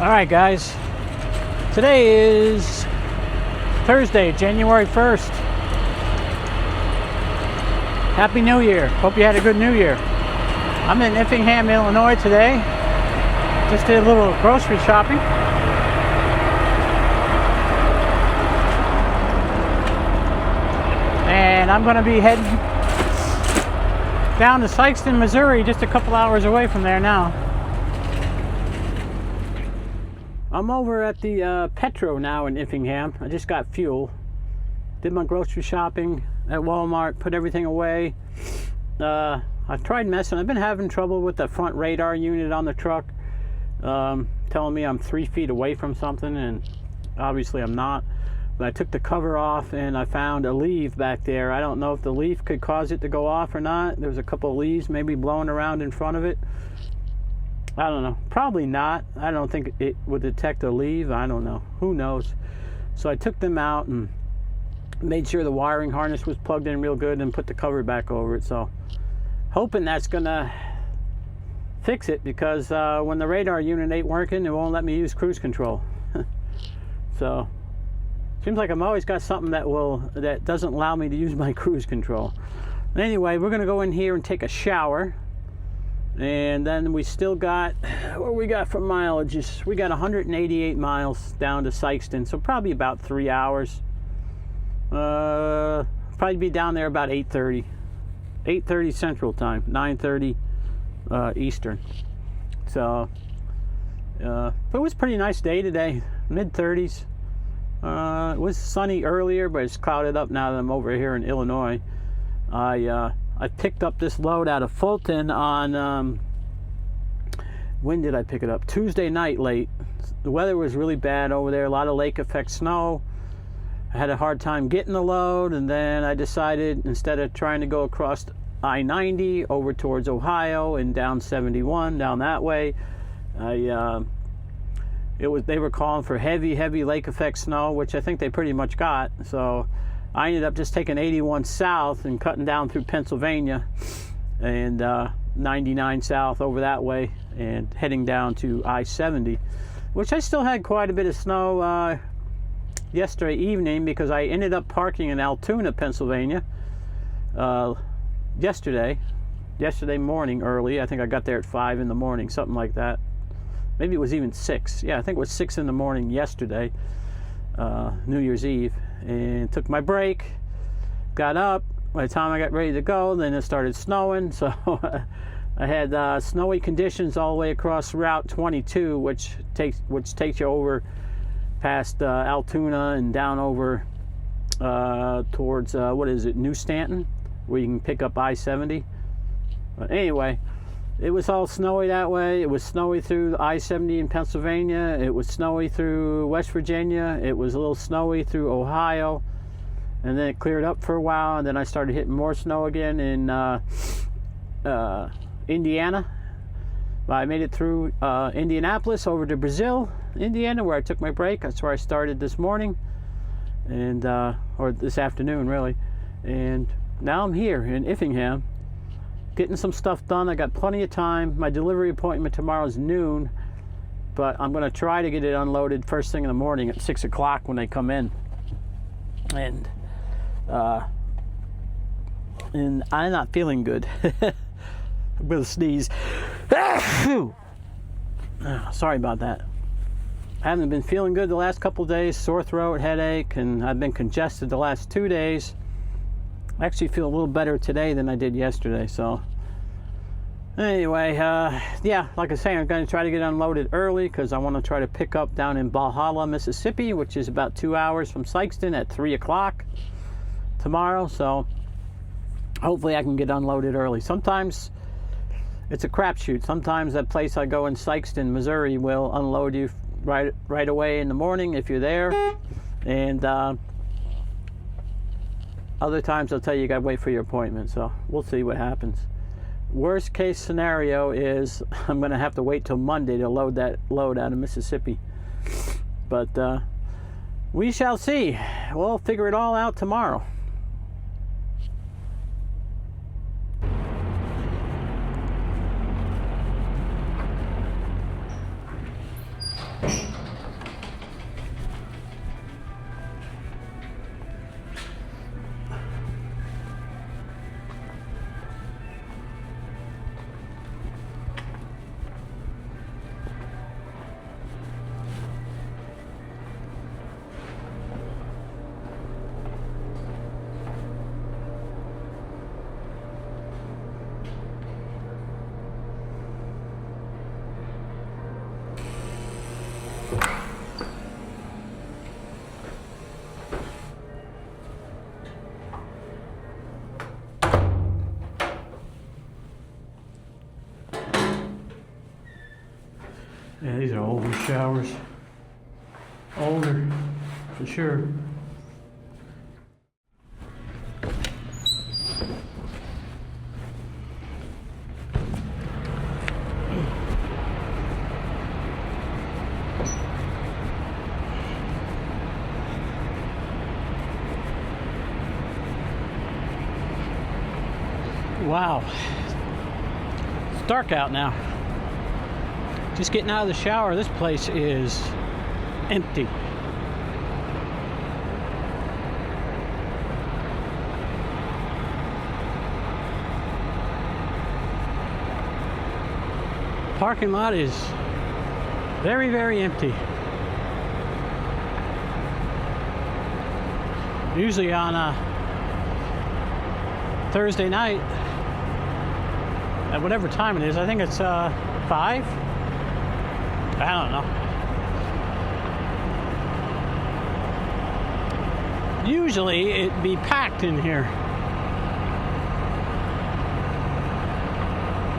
Alright guys, today is Thursday, January 1st. Happy New Year. Hope you had a good New Year. I'm in Effingham, Illinois today. Just did a little grocery shopping. And I'm going to be heading down to Sikeston, Missouri, just a couple hours away from there now. I'm over at the Petro now in Effingham. I just got fuel. Did my grocery shopping at Walmart, put everything away. I've tried messing. I've been having trouble with the front radar unit on the truck. Telling me I'm 3 feet away from something, and obviously I'm not. But I took the cover off and I found a leaf back there. I don't know if the leaf could cause it to go off or not. There was a couple of leaves maybe blowing around in front of it. I don't know. Probably not. I don't think it would detect a leaf. I don't know. Who knows? So I took them out and made sure the wiring harness was plugged in real good and put the cover back over it. So hoping that's gonna fix it, because when the radar unit ain't working, it won't let me use cruise control. So seems like I'm always got something that doesn't allow me to use my cruise control. Anyway, we're gonna go in here and take a shower. And then we still got, what we got for mileage? We got 188 miles down to Sikeston, so probably about 3 hours. Probably be down there about 8:30. 8:30 Central Time, 9:30 Eastern. So, but it was a pretty nice day today, mid-30s. It was sunny earlier, but it's clouded up now that I'm over here in Illinois. I picked up this load out of Fulton on, when did I pick it up? Tuesday night late. The weather was really bad over there, a lot of lake effect snow. I had a hard time getting the load, and then I decided, instead of trying to go across I-90 over towards Ohio and down 71 down that way, they were calling for heavy lake effect snow, which I think they pretty much got. So I ended up just taking 81 south and cutting down through Pennsylvania and 99 south over that way and heading down to I-70, which I still had quite a bit of snow yesterday evening, because I ended up parking in Altoona, Pennsylvania yesterday morning early. I think I got there at 5 in the morning, something like that. Maybe it was even 6. Yeah, I think it was 6 in the morning yesterday, New Year's Eve. And took my break, got up. By the time I got ready to go, then it started snowing. So I had snowy conditions all the way across Route 22, which takes you over past Altoona and down over towards what is it, New Stanton, where you can pick up I-70. But anyway, it was all snowy that way. It was snowy through I-70 in Pennsylvania. It was snowy through West Virginia. It was a little snowy through Ohio. And then it cleared up for a while, and then I started hitting more snow again in Indiana. I made it through Indianapolis over to Brazil, Indiana, where I took my break. That's where I started this morning, and or this afternoon, really. And now I'm here in Effingham, getting some stuff done. I got plenty of time. My delivery appointment tomorrow is noon, but I'm going to try to get it unloaded first thing in the morning at 6 o'clock when they come in. And I'm not feeling good. I'm going to sneeze. Sorry about that. I haven't been feeling good the last couple of days. Sore throat, headache, and I've been congested the last 2 days. I actually feel a little better today than I did yesterday. So anyway, yeah, like I say, I'm going to try to get unloaded early, because I want to try to pick up down in Valhalla, Mississippi, which is about 2 hours from Sikeston, at 3 o'clock tomorrow. So hopefully I can get unloaded early. Sometimes it's a crapshoot. Sometimes that place I go in Sikeston, Missouri, will unload you right away in the morning if you're there, and other times they'll tell you got to wait for your appointment. So we'll see what happens. Worst case scenario is I'm going to have to wait till Monday to load that load out of Mississippi. But we shall see. We'll figure it all out tomorrow. Yeah, these are older showers. Older, for sure. Wow, it's dark out now. Just getting out of the shower, this place is empty. Parking lot is very, very empty. Usually on a Thursday night, at whatever time it is, I think it's 5. I don't know. Usually it'd be packed in here.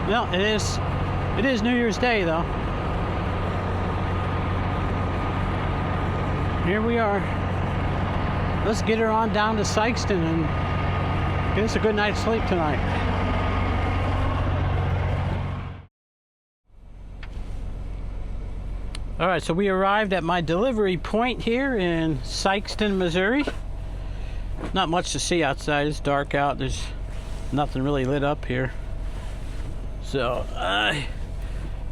No, it is New Year's Day though. Here we are. Let's get her on down to Sykeston and get us a good night's sleep tonight. All right, so we arrived at my delivery point here in Sykeston, Missouri. Not much to see outside. It's dark out. There's nothing really lit up here. So I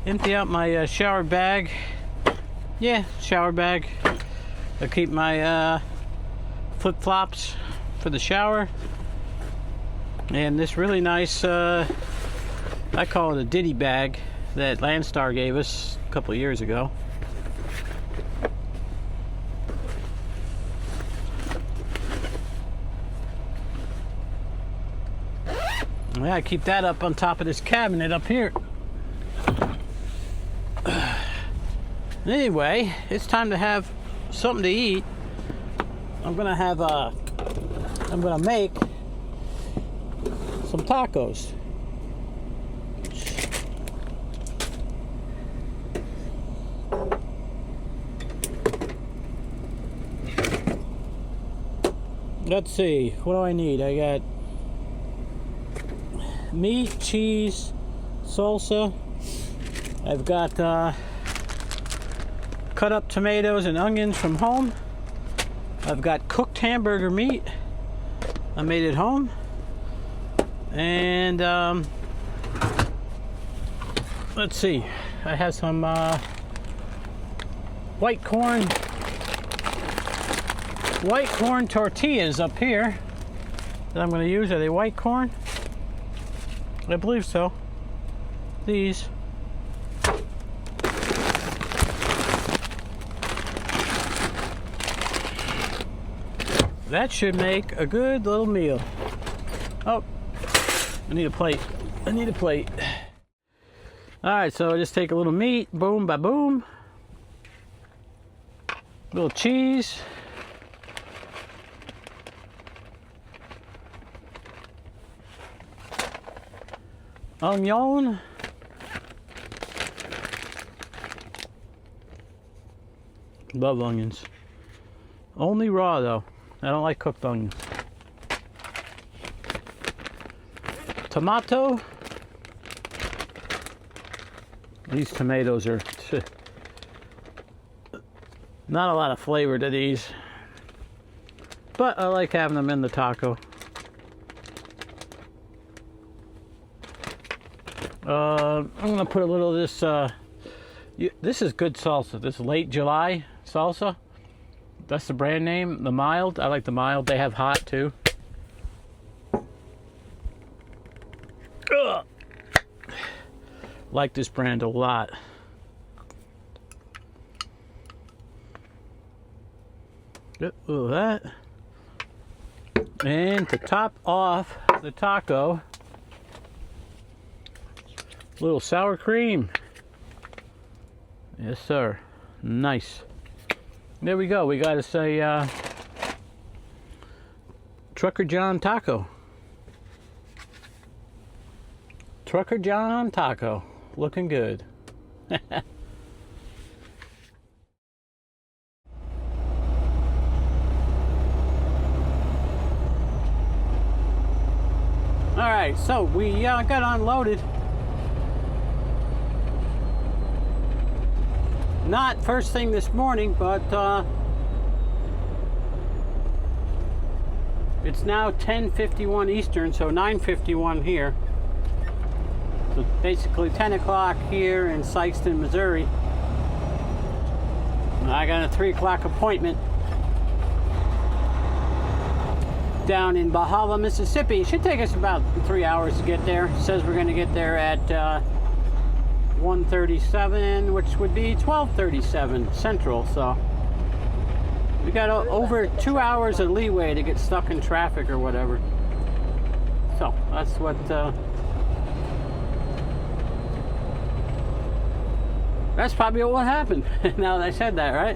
empty out my shower bag. Yeah, shower bag. I keep my flip-flops for the shower. And this really nice, I call it a ditty bag that Landstar gave us a couple of years ago. Yeah, I keep that up on top of this cabinet up here. Anyway, it's time to have something to eat. I'm gonna make some tacos. Let's see, what do I need? I got meat, cheese, salsa. I've got cut up tomatoes and onions from home. I've got cooked hamburger meat. I made it home. And let's see, I have some white corn tortillas up here that I'm going to use. Are they white corn? I believe so. These. That should make a good little meal. Oh, I need a plate. Alright, so I just take a little meat, boom, ba boom. A little cheese. Onion. Love onions. Only raw though. I don't like cooked onions. Tomato. These tomatoes are not a lot of flavor to these, but I like having them in the taco. I'm gonna put a little of this. This is good salsa. This late July salsa. That's the brand name. The mild. I like the mild. They have hot too. Ugh. Like this brand a lot. Get a little of that. And to top off the taco, a little sour cream. Yes, sir. Nice. There we go. We got to say Trucker John Taco. Trucker John Taco. Looking good. Alright, so we got unloaded. Not first thing this morning, but it's now 10:51 Eastern, so 9:51 here. So basically 10 o'clock here in Sikeston, Missouri. I got a 3 o'clock appointment down in Valhalla, Mississippi. It should take us about 3 hours to get there. It says we're going to get there at 1:37, which would be 12:37 Central. So we got over 2 hours of leeway to get stuck in traffic or whatever. So that's what. That's probably what happened. Now that I said that, right?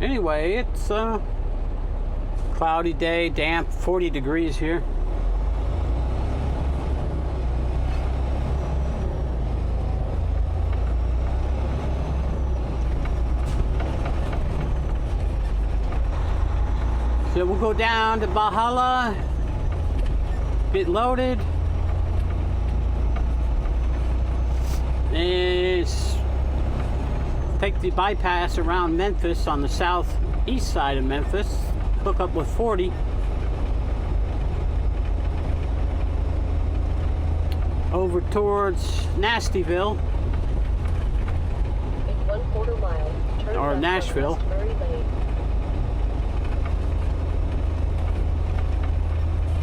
Anyway, it's a cloudy day, damp, 40 degrees here. So we'll go down to Valhalla, get loaded, and take the bypass around Memphis on the southeast side of Memphis, hook up with 40. Over towards Nastyville. In 1/4 mile, turn or left Nashville. on West Murray Lane.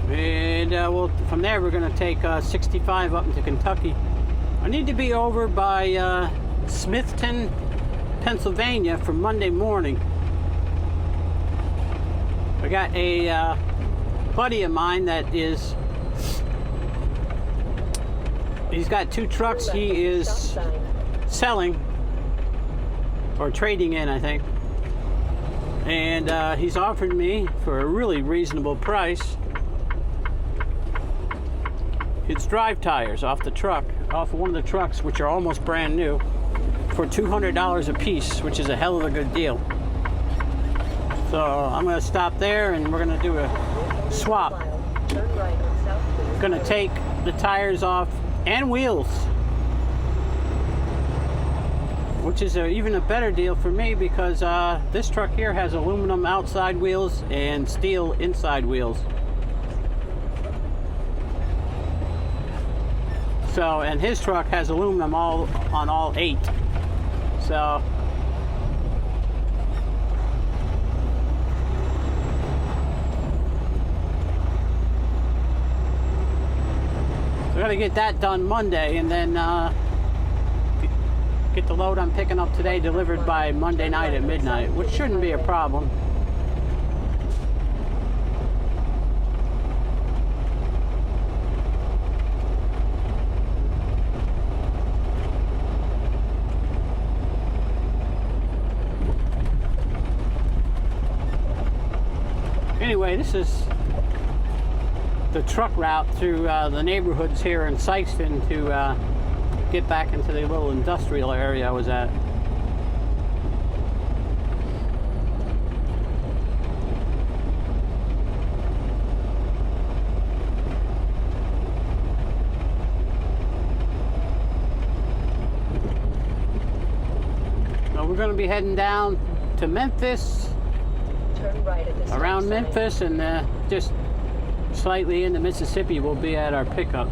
And from there we're going to take 65 up into Kentucky. I need to be over by Smithton, Pennsylvania for Monday morning. I got a buddy of mine that is, he's got 2 trucks he is selling or trading in, I think. And he's offered me for a really reasonable price. It's drive tires off the truck, off of one of the trucks, which are almost brand new, for $200 a piece, which is a hell of a good deal. So I'm going to stop there and we're going to do a swap. Going to take the tires off and wheels, which is even a better deal for me because this truck here has aluminum outside wheels and steel inside wheels. So, and his truck has aluminum on all 8. So we got to get that done Monday, and then get the load I'm picking up today delivered by Monday night at midnight, which shouldn't be a problem. Anyway, this is the truck route through the neighborhoods here in Sikeston to get back into the little industrial area I was at. So we're going to be heading down to Memphis. Turn right at this Around Memphis, and just slightly into Mississippi we'll be at our pickup.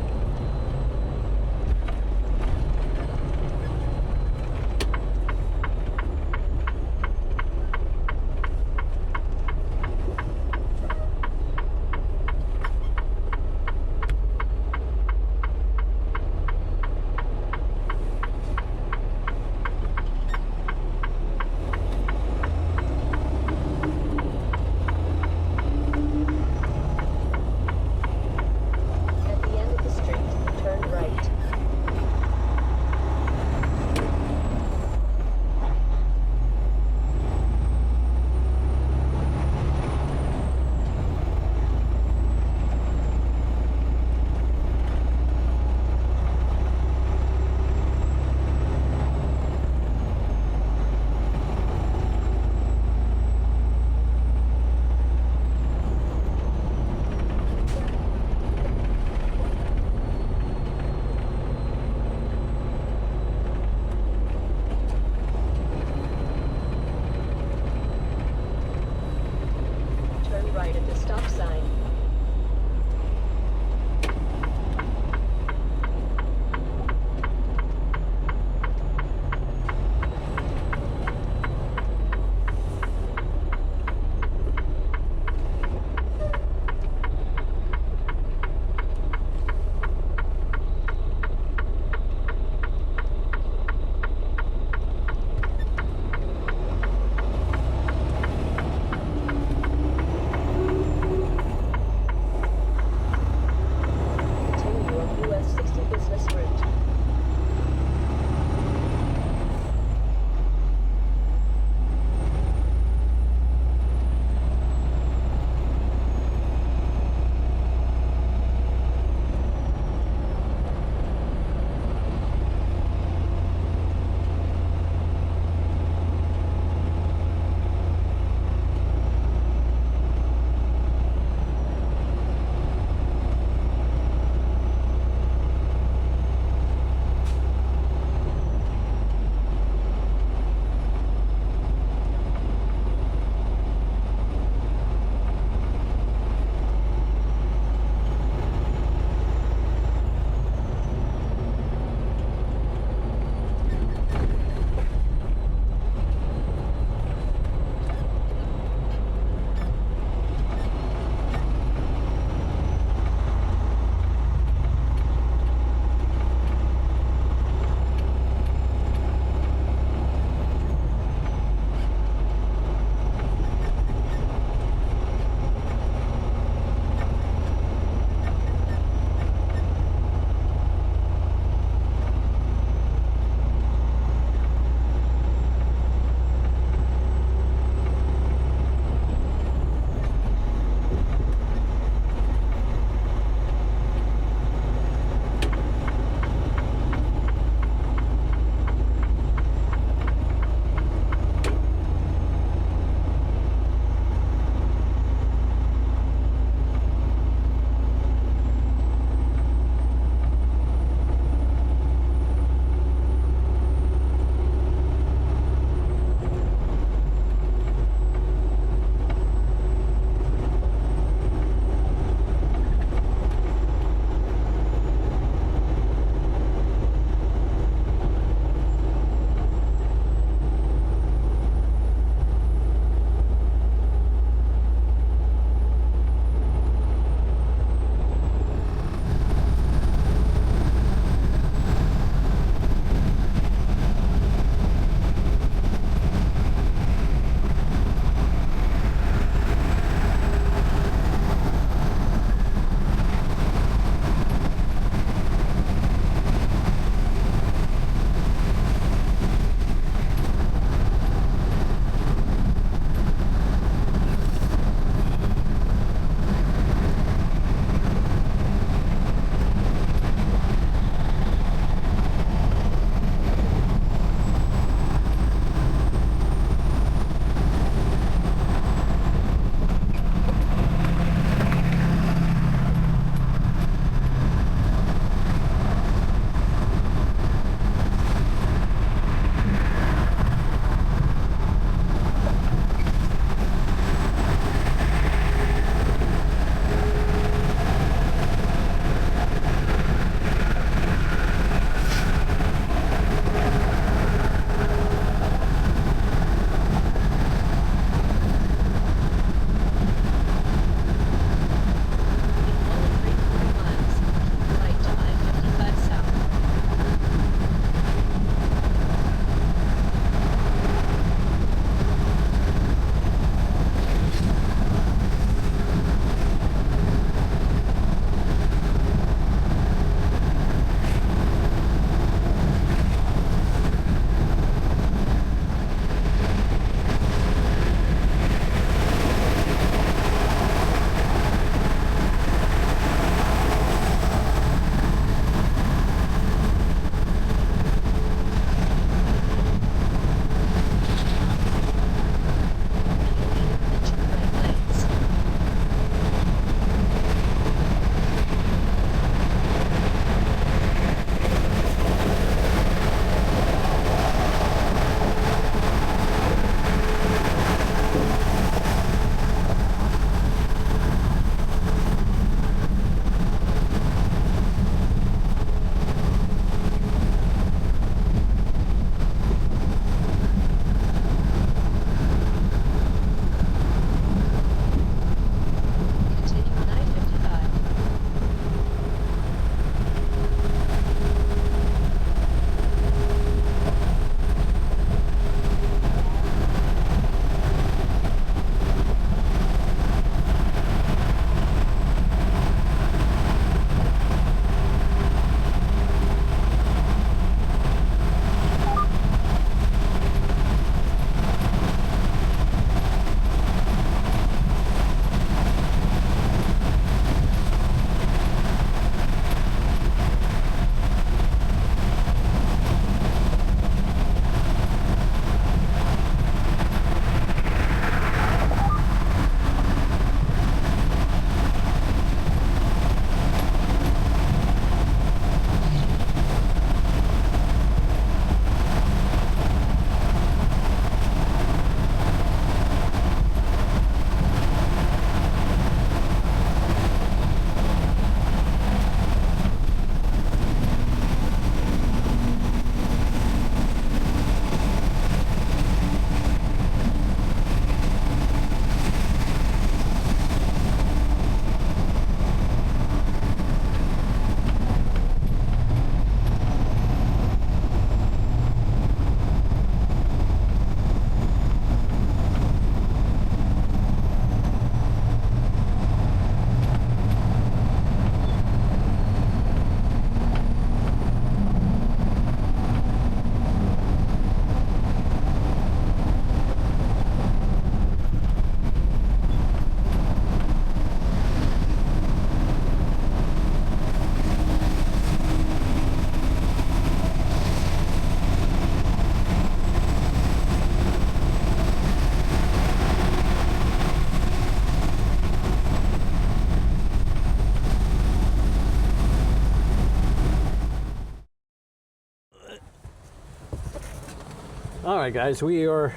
All right, guys, we are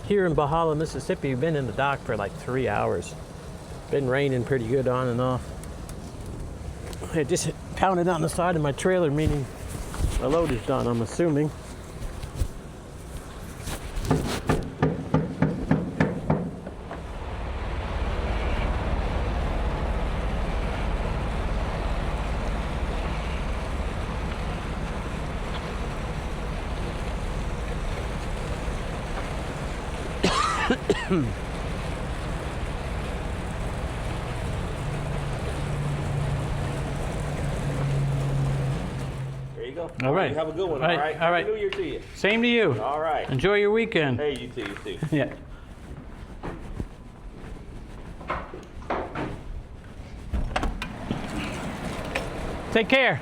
here in Valhalla, Mississippi. We've been in the dock for like 3 hours. Been raining pretty good on and off. It just pounded on the side of my trailer, meaning my load is done, I'm assuming. There you go. All right. You have a good one. All right. All right. All right. Happy New Year to you. Same to you. All right. Enjoy your weekend. Hey, you too. You too. Yeah. Take care.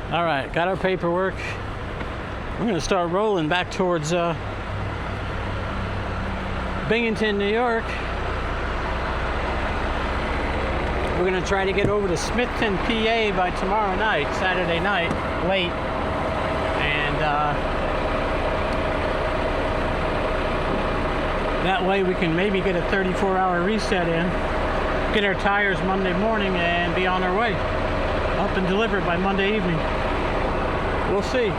All right, got our paperwork. We're gonna start rolling back towards Binghamton, New York. We're gonna try to get over to Smithton, PA by tomorrow night, Saturday night, late. And that way we can maybe get a 34-hour reset in, get our tires Monday morning, and be on our way. Up and delivered by Monday evening. We'll see.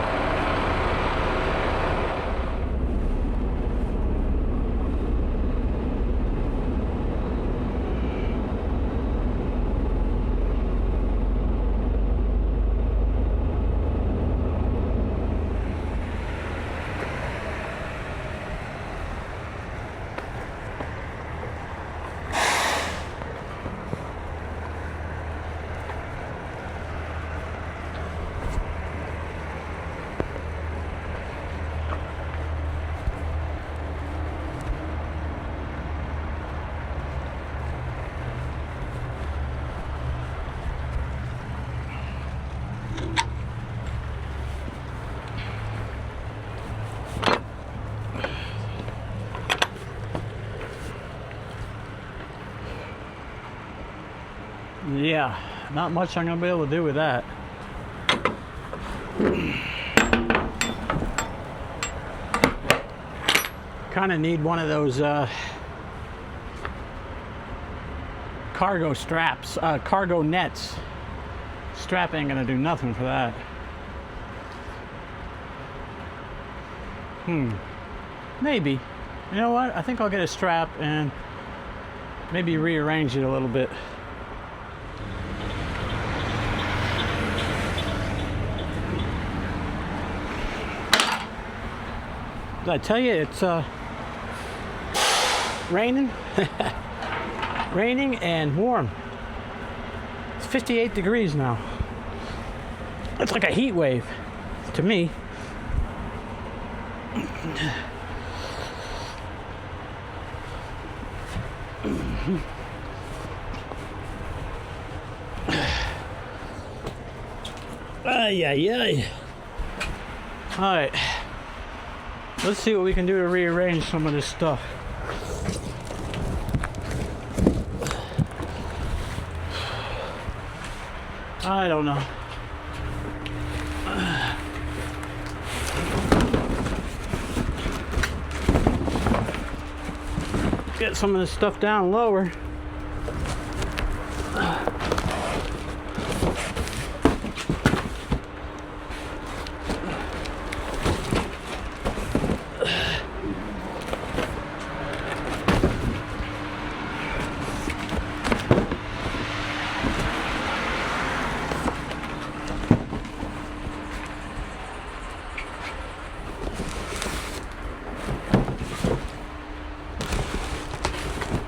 Yeah, not much I'm gonna be able to do with that. Kind of need one of those cargo straps, cargo nets. Strap ain't gonna do nothing for that. Maybe. You know what? I think I'll get a strap and maybe rearrange it a little bit. Did I tell you it's raining? Raining and warm. It's 58 degrees now. It's like a heat wave to me. Ay, ay, ay. All right. Let's see what we can do to rearrange some of this stuff. I don't know. Get some of this stuff down lower.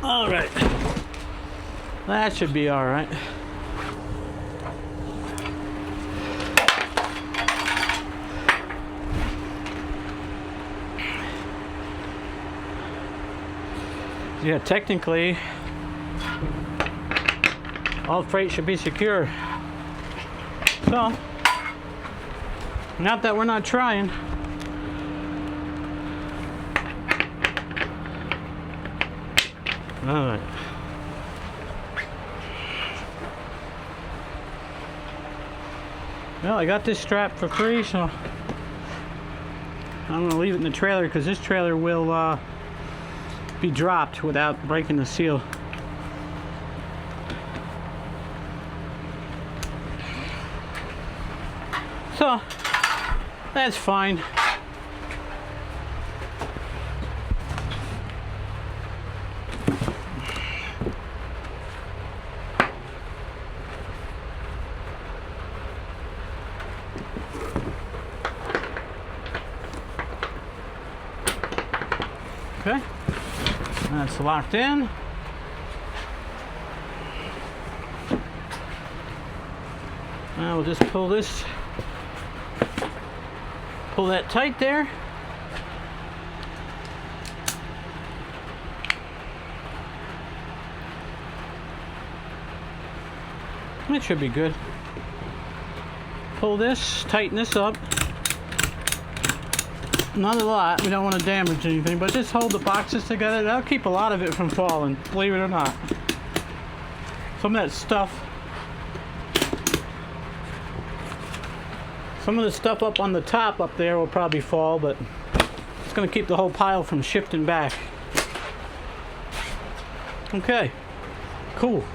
All right, that should be all right. Yeah, technically, all freight should be secure. So, Not that we're not trying. All right. Well, I got this strap for free, so I'm going to leave it in the trailer because this trailer will be dropped without breaking the seal. So, that's fine. Okay, that's locked in. Now we'll just pull that tight there. It should be good. Pull this, tighten this up. Not a lot, we don't want to damage anything, but just hold the boxes together. That'll keep a lot of it from falling, believe it or not. Some of the stuff up on the top up there will probably fall, but it's going to keep the whole pile from shifting back. Okay, cool.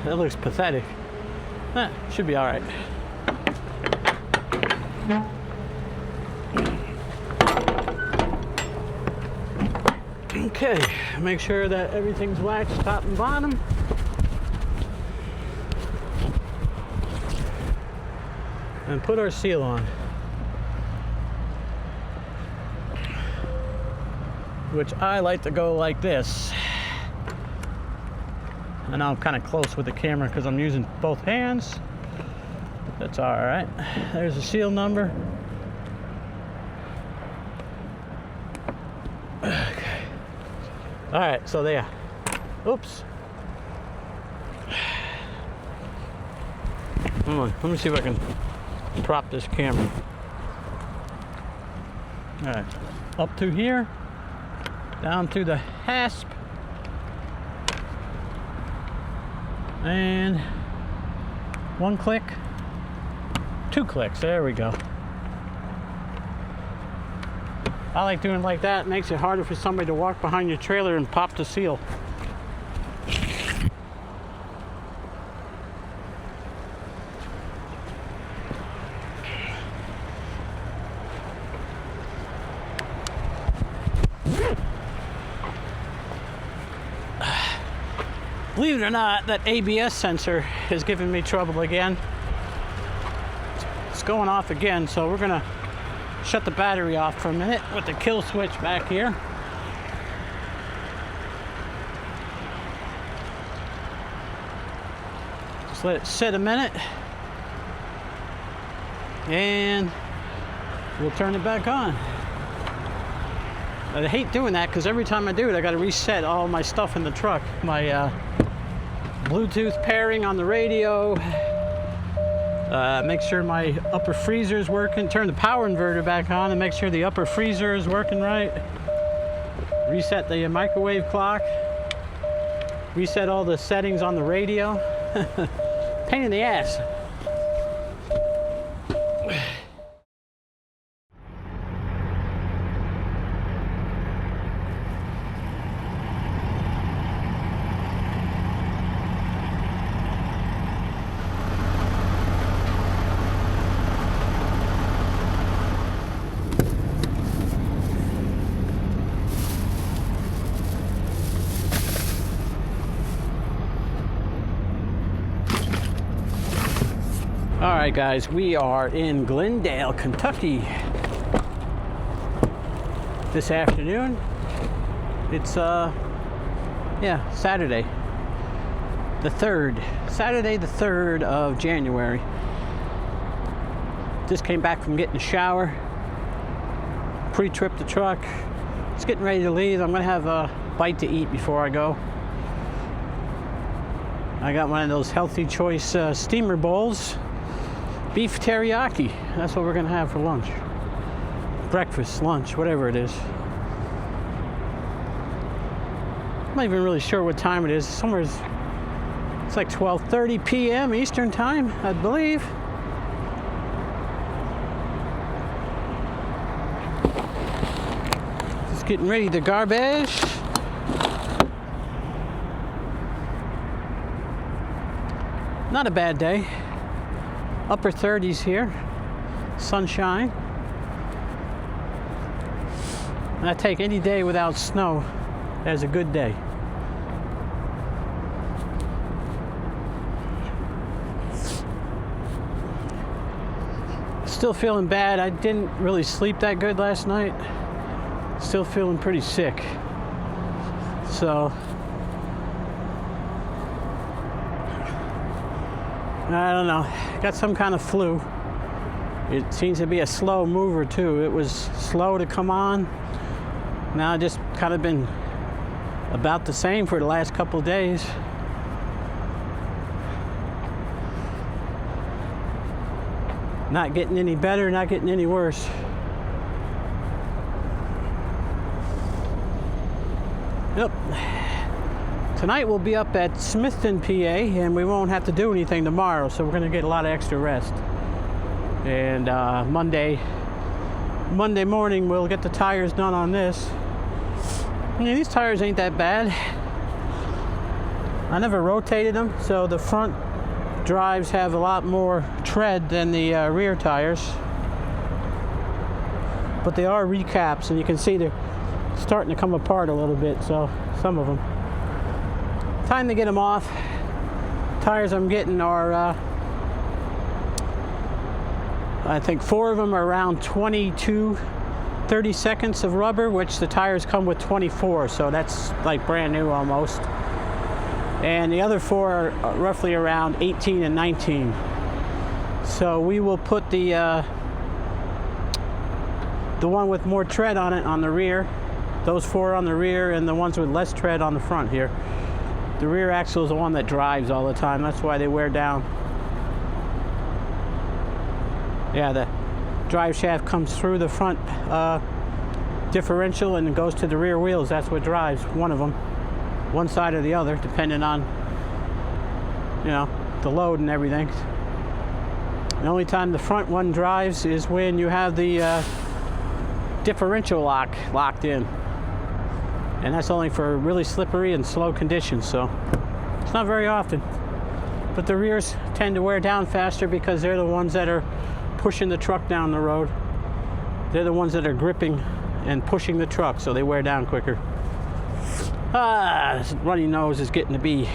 That looks pathetic. Should be all right. Okay, make sure that everything's waxed top and bottom. And put our seal on. Which I like to go like this. And I'm kind of close with the camera because I'm using both hands. That's all right. There's the seal number. Okay. All right, so there. Oops. Hold on, let me see if I can prop this camera. All right, up to here, down to the hasp. And one click, two clicks, there we go. I like doing it like that. It makes it harder for somebody to walk behind your trailer and pop the seal. Believe it or not, that ABS sensor is giving me trouble again. It's going off again, so we're gonna shut the battery off for a minute with the kill switch back here. Just let it sit a minute, and we'll turn it back on. I hate doing that because every time I do it, I got to reset all my stuff in the truck. My Bluetooth pairing on the radio. Make sure my upper freezer is working. Turn the power inverter back on and make sure the upper freezer is working right. Reset the microwave clock. Reset all the settings on the radio. Pain in the ass. All right, guys, we are in Glendale, Kentucky this afternoon. It's Saturday. the 3rd, Saturday the 3rd of January. Just came back from getting a shower, pre-trip the truck. It's getting ready to leave. I'm gonna have a bite to eat before I go. I got one of those Healthy Choice steamer bowls, beef teriyaki. That's what we're gonna have for lunch. Breakfast, lunch, whatever it is. I'm not even really sure what time it is. It's like 12:30 p.m. Eastern time, I believe. Just getting ready the garbage. Not a bad day. Upper 30s here. Sunshine. And I take any day without snow as a good day. Still feeling bad. I didn't really sleep that good last night. Still feeling pretty sick. So I don't know. Got some kind of flu. It seems to be a slow mover too. It was slow to come on. Now just kind of been about the same for the last couple of days. Not getting any better, not getting any worse. Yep. Tonight we'll be up at Smithton, PA, and we won't have to do anything tomorrow, so we're going to get a lot of extra rest. And Monday morning we'll get the tires done on this. Yeah, these tires ain't that bad. I never rotated them, so the front drives have a lot more tread than the rear tires. But they are recaps, and you can see they're starting to come apart a little bit, so some of them. Time to get them off. Tires I'm getting are, I think 4 of them are around 30 seconds of rubber, which the tires come with 24, so that's like brand new almost. And the other 4 are roughly around 18 and 19. So we will put the one with more tread on it on the rear, those 4 on the rear, and the ones with less tread on the front here. The rear axle is the one that drives all the time. That's why they wear down. Yeah, the drive shaft comes through the front differential and goes to the rear wheels. That's what drives one of them, one side or the other, depending on, you know, the load and everything. The only time the front one drives is when you have the differential locked in, and that's only for really slippery and slow conditions, so it's not very often. But the rears tend to wear down faster because they're the ones that are pushing the truck down the road. They're the ones that are gripping and pushing the truck, so they wear down quicker. This runny nose is getting to be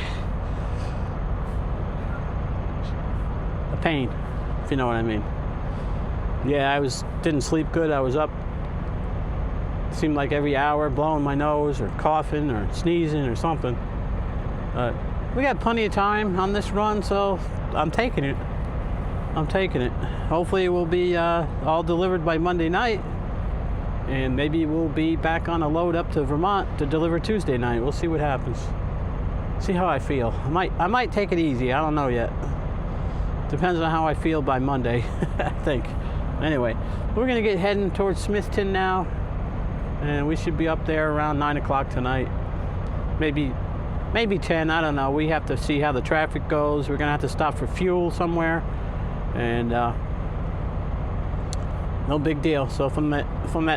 a pain, if you know what I mean. Yeah, didn't sleep good. I was up, seemed like every hour, blowing my nose or coughing or sneezing or something. We got plenty of time on this run, so I'm taking it. Hopefully it will be all delivered by Monday night, and maybe we'll be back on a load up to Vermont to deliver Tuesday night. We'll see what happens. See how I feel. I might take it easy. I don't know yet. Depends on how I feel by Monday, I think. Anyway, we're gonna get heading towards Smithton now, and we should be up there around 9 o'clock tonight. Maybe 10, I don't know. We have to see how the traffic goes. We're gonna have to stop for fuel somewhere, and no big deal. So if I'm at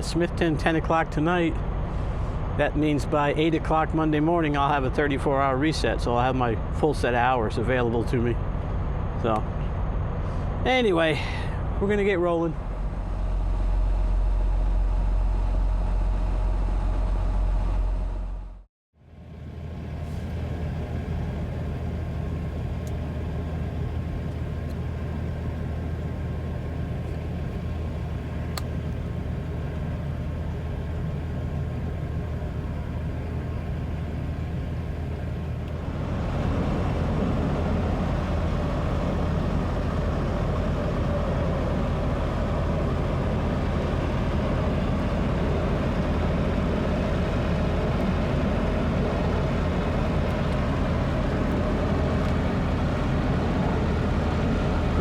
Smithton 10 o'clock tonight, that means by 8 o'clock Monday morning I'll have a 34-hour reset, so I'll have my full set of hours available to me. So anyway, we're gonna get rolling.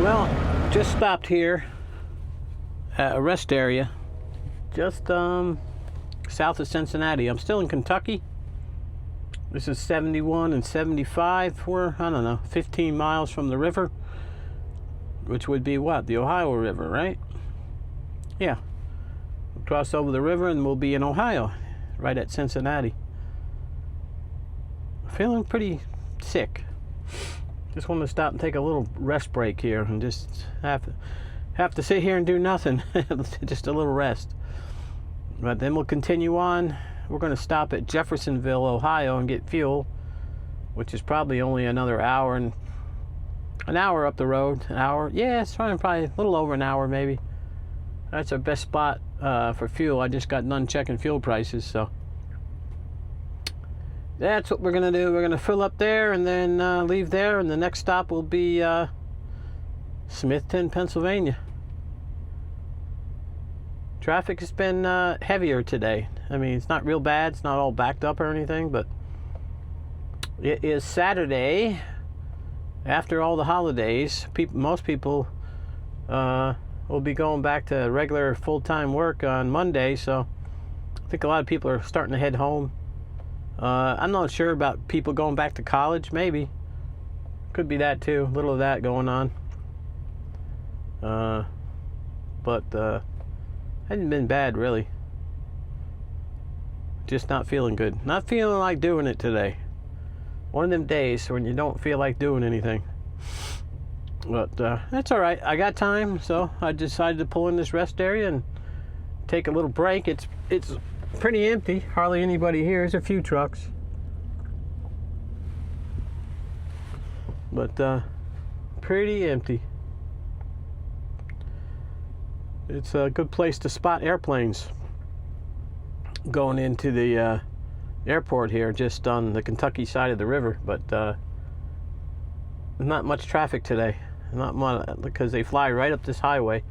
Well, just stopped here at a rest area just south of Cincinnati. I'm still in Kentucky. This is 71 and 75. We're, I don't know, 15 miles from the river, which would be what? The Ohio River, right? Yeah. We'll cross over the river and we'll be in Ohio, right at Cincinnati. Feeling pretty sick. Just want to stop and take a little rest break here and just have to sit here and do nothing. Just a little rest. But then we'll continue on. We're going to stop at Jeffersonville, Ohio and get fuel, which is probably only another hour and an hour up the road. An hour? Yeah, it's probably a little over an hour maybe. That's our best spot for fuel. I just got done checking fuel prices, so that's what we're going to do. We're going to fill up there and then leave there, and the next stop will be Smithton, Pennsylvania. Traffic has been heavier today. I mean, it's not real bad. It's not all backed up or anything, but it is Saturday after all the holidays. Most people will be going back to regular full-time work on Monday, so I think a lot of people are starting to head home. I'm not sure about people going back to college. Maybe. Could be that too. A little of that going on. But hasn't been bad, really. Just not feeling good. Not feeling like doing it today. One of them days when you don't feel like doing anything. But that's all right. I got time, so I decided to pull in this rest area and take a little break. It's pretty empty. Hardly anybody here. There's a few trucks. But pretty empty. It's a good place to spot airplanes going into the airport here, just on the Kentucky side of the river. But not much traffic today. Not much, because they fly right up this highway,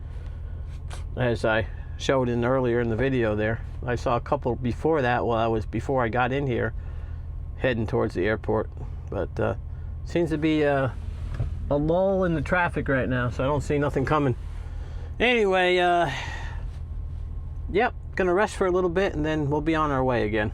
as I showed earlier in the video there. I saw a couple before that before I got in here, heading towards the airport. But seems to be a lull in the traffic right now, so I don't see nothing coming. Anyway, yep, gonna rest for a little bit and then we'll be on our way again.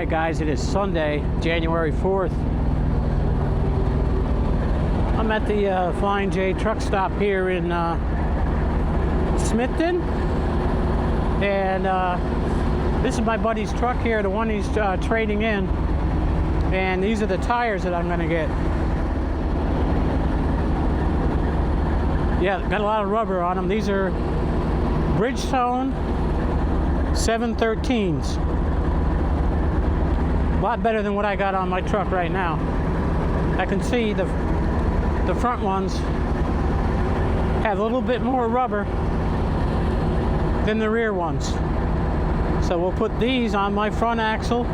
Alright guys, it is Sunday, January 4th. I'm at the Flying J truck stop here in Smithton. And this is my buddy's truck here, the one he's trading in. And these are the tires that I'm going to get. Yeah, got a lot of rubber on them. These are Bridgestone 713s. A lot better than what I got on my truck right now. I can see the front ones have a little bit more rubber than the rear ones. So we'll put these on my front axle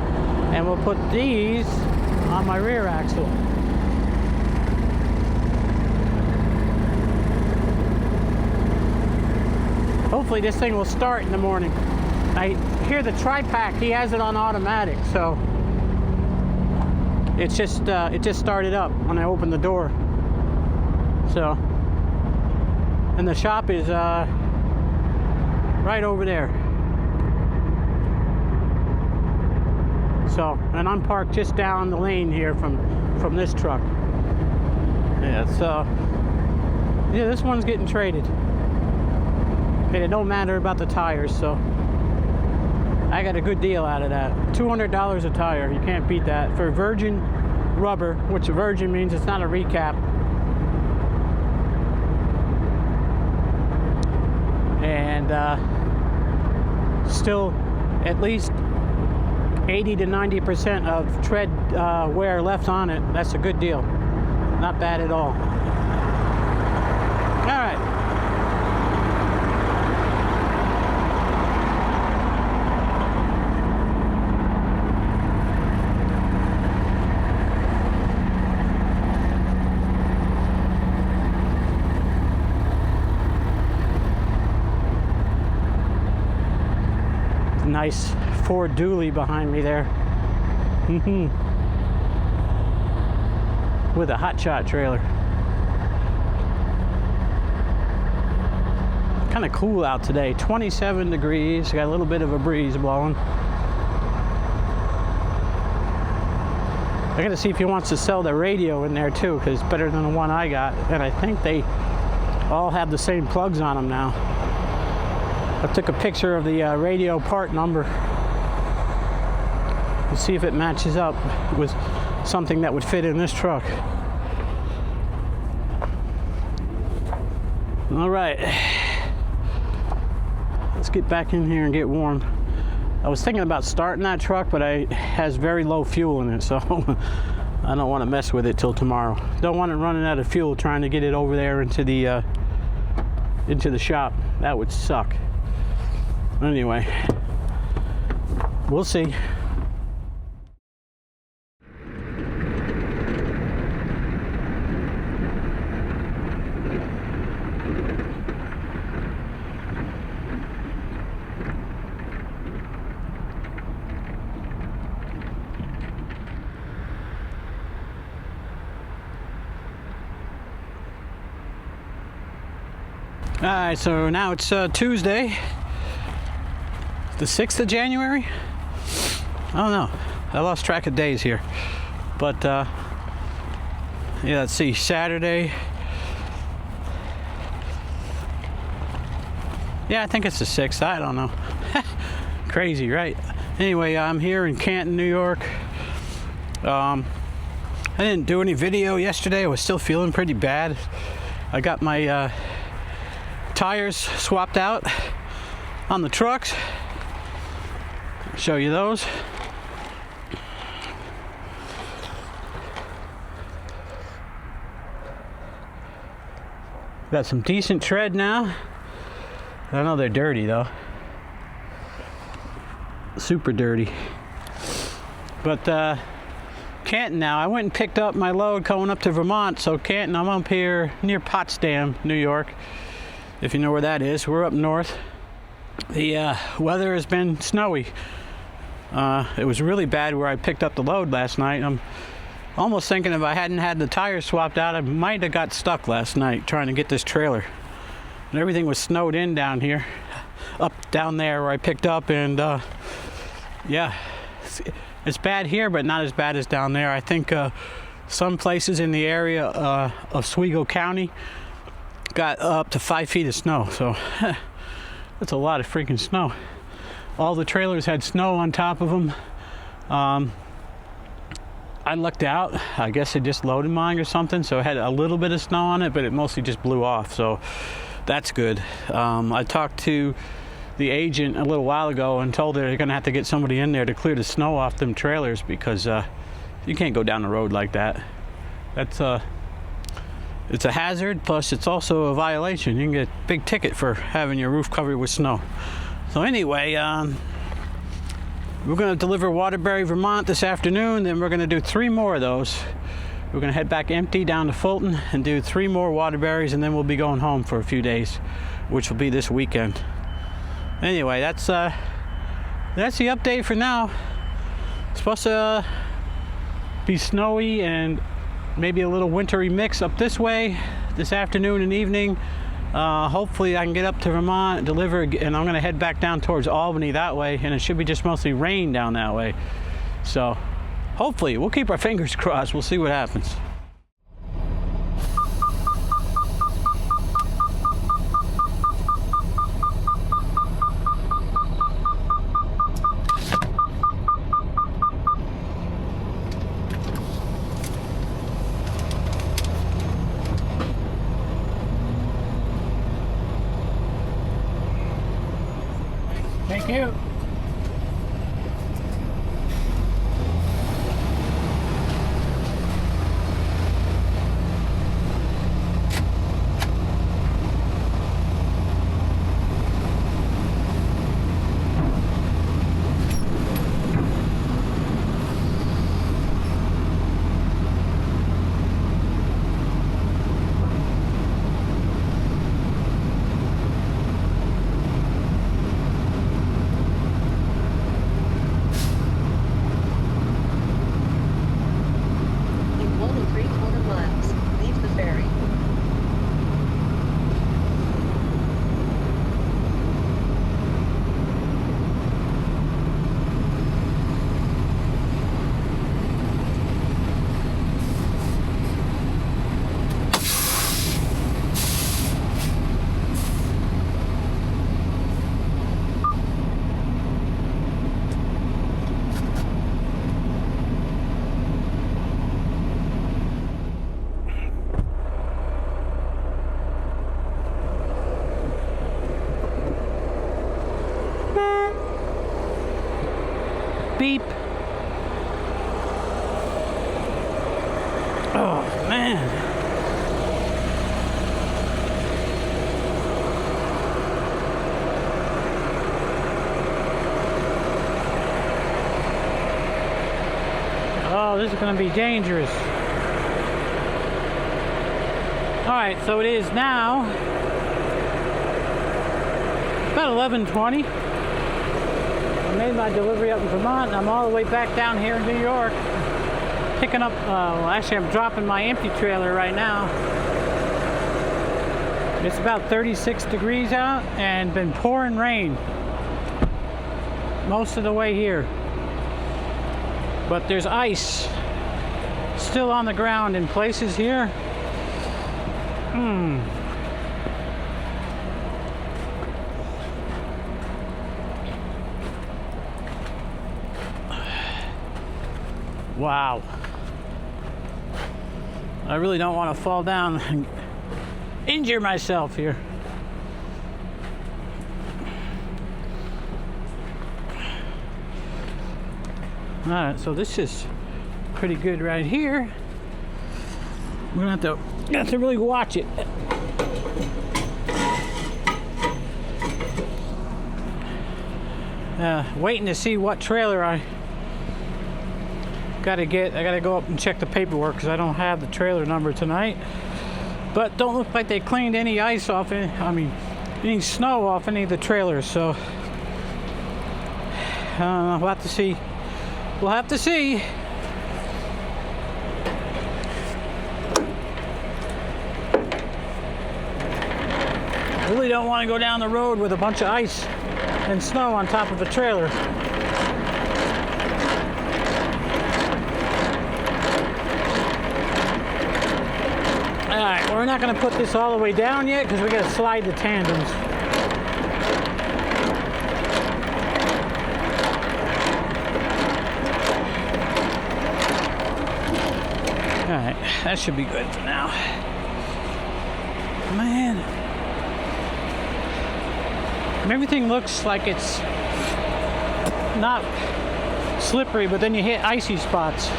and we'll put these on my rear axle. Hopefully this thing will start in the morning. I hear the tri-pack, he has it on automatic, so it just started up when I opened the door. So, and the shop is right over there. So, and I'm parked just down the lane here from this truck. Yeah, so yeah, this one's getting traded. And it don't matter about the tires, so I got a good deal out of that. $200 a tire, you can't beat that. For virgin rubber, which virgin means it's not a recap. And still at least 80 to 90% of tread wear left on it. That's a good deal. Not bad at all. All right. Nice Ford dually behind me there. With a hotshot trailer. Kind of cool out today. 27 degrees. Got a little bit of a breeze blowing. I gotta see if he wants to sell the radio in there too, because it's better than the one I got. And I think they all have the same plugs on them now. I took a picture of the radio part number to see if it matches up with something that would fit in this truck. All right, let's get back in here and get warm. I was thinking about starting that truck, but it has very low fuel in it, so I don't want to mess with it till tomorrow. Don't want it running out of fuel trying to get it over there into the shop. That would suck. Anyway, we'll see. All right, so now it's Tuesday. The 6th of January? I don't know. I lost track of days here. But, yeah, let's see. Saturday. Yeah, I think it's the 6th. I don't know. Crazy, right? Anyway, I'm here in Canton, New York. I didn't do any video yesterday. I was still feeling pretty bad. I got my tires swapped out on the trucks. Show you those. Got some decent tread now. I know they're dirty though. Super dirty. But Canton now. I went and picked up my load going up to Vermont. So Canton, I'm up here near Potsdam, New York. If you know where that is. We're up north. The weather has been snowy. It was really bad where I picked up the load last night. I'm almost thinking if I hadn't had the tires swapped out, I might have got stuck last night trying to get this trailer. And everything was snowed in down here, down there where I picked up, and yeah, It's bad here, but not as bad as down there. I think some places in the area of Oswego County got up to 5 feet of snow. So that's a lot of freaking snow. All the trailers had snow on top of them. I lucked out. I guess I just loaded mine or something, so it had a little bit of snow on it, but it mostly just blew off, so that's good. I talked to the agent a little while ago and told her they're gonna have to get somebody in there to clear the snow off them trailers, because you can't go down the road like that. That's it's a hazard, plus it's also a violation. You can get a big ticket for having your roof covered with snow. So anyway, we're going to deliver Waterbury, Vermont this afternoon, then we're going to do 3 more of those. We're going to head back empty down to Fulton and do 3 more Waterburys, and then we'll be going home for a few days, which will be this weekend. Anyway, that's the update for now. It's supposed to be snowy and maybe a little wintry mix up this way this afternoon and evening. Hopefully I can get up to Vermont, deliver, and I'm going to head back down towards Albany that way, and it should be just mostly rain down that way. So hopefully, we'll keep our fingers crossed. We'll see what happens. Thank you. Beep. Oh, man. Oh, this is going to be dangerous. All right, so it is now about 11:20. I made my delivery up in Vermont, and I'm all the way back down here in New York, picking up, well, actually I'm dropping my empty trailer right now. It's about 36 degrees out and been pouring rain most of the way here. But there's ice still on the ground in places here. Wow. I really don't want to fall down and injure myself here. Alright, so this is pretty good right here. We're gonna have to really watch it. Waiting to see what trailer I gotta get. I gotta go up and check the paperwork because I don't have the trailer number tonight. But don't look like they cleaned any ice off any snow off any of the trailers. So we'll have to see. We'll have to see. I really don't want to go down the road with a bunch of ice and snow on top of a trailer. We're not going to put this all the way down yet because we got to slide the tandems. Alright, that should be good for now. Man. Everything looks like it's not slippery, but then you hit icy spots.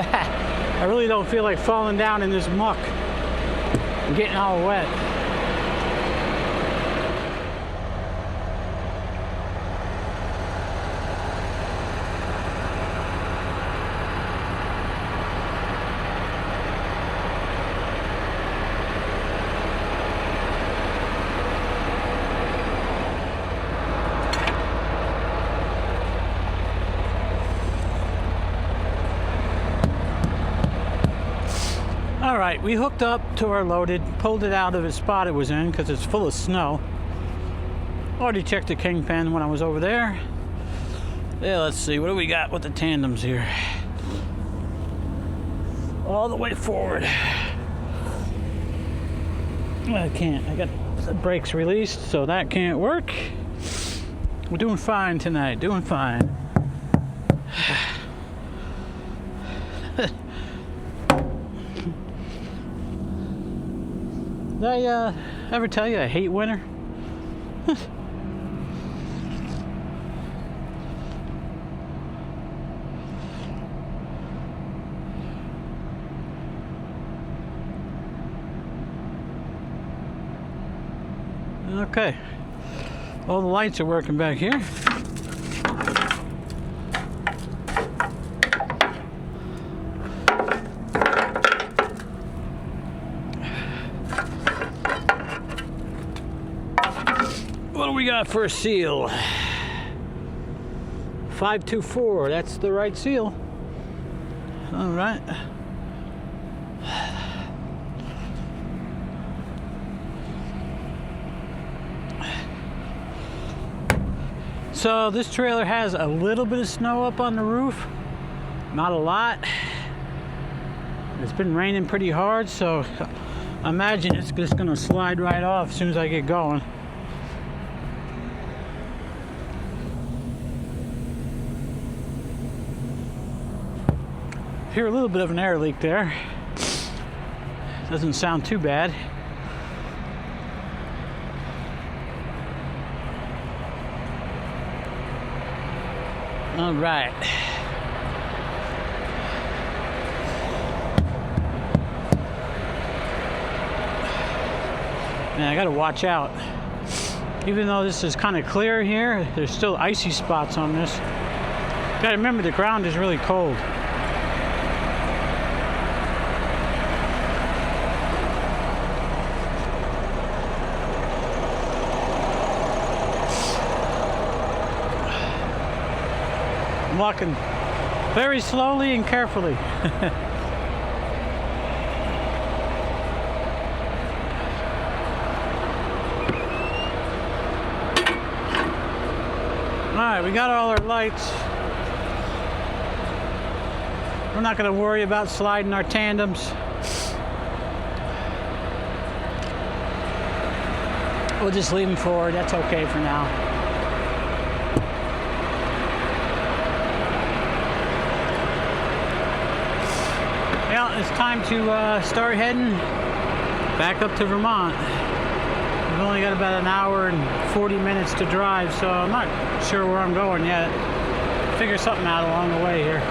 I really don't feel like falling down in this muck and getting all wet. Alright, we hooked up to our loaded, pulled it out of the spot it was in because it's full of snow. Already checked the kingpin when I was over there. Yeah, let's see, what do we got with the tandems here? All the way forward. I can't, I got the brakes released, so that can't work. We're doing fine tonight, doing fine. Did I ever tell you I hate winter? Okay. All the lights are working back here. What do we got for a seal? 524, that's the right seal. All right. So this trailer has a little bit of snow up on the roof, not a lot. It's been raining pretty hard, so I imagine it's just gonna slide right off as soon as I get going. Hear a little bit of an air leak there. Doesn't sound too bad. All right. Man, I gotta watch out. Even though this is kind of clear here, there's still icy spots on this. Gotta remember the ground is really cold. I'm walking very slowly and carefully. Alright, we got all our lights. We're not going to worry about sliding our tandems. We'll just leave them forward. That's okay for now. Well, it's time to start heading back up to Vermont. We've only got about an hour and 40 minutes to drive, so I'm not sure where I'm going yet. Figure something out along the way here.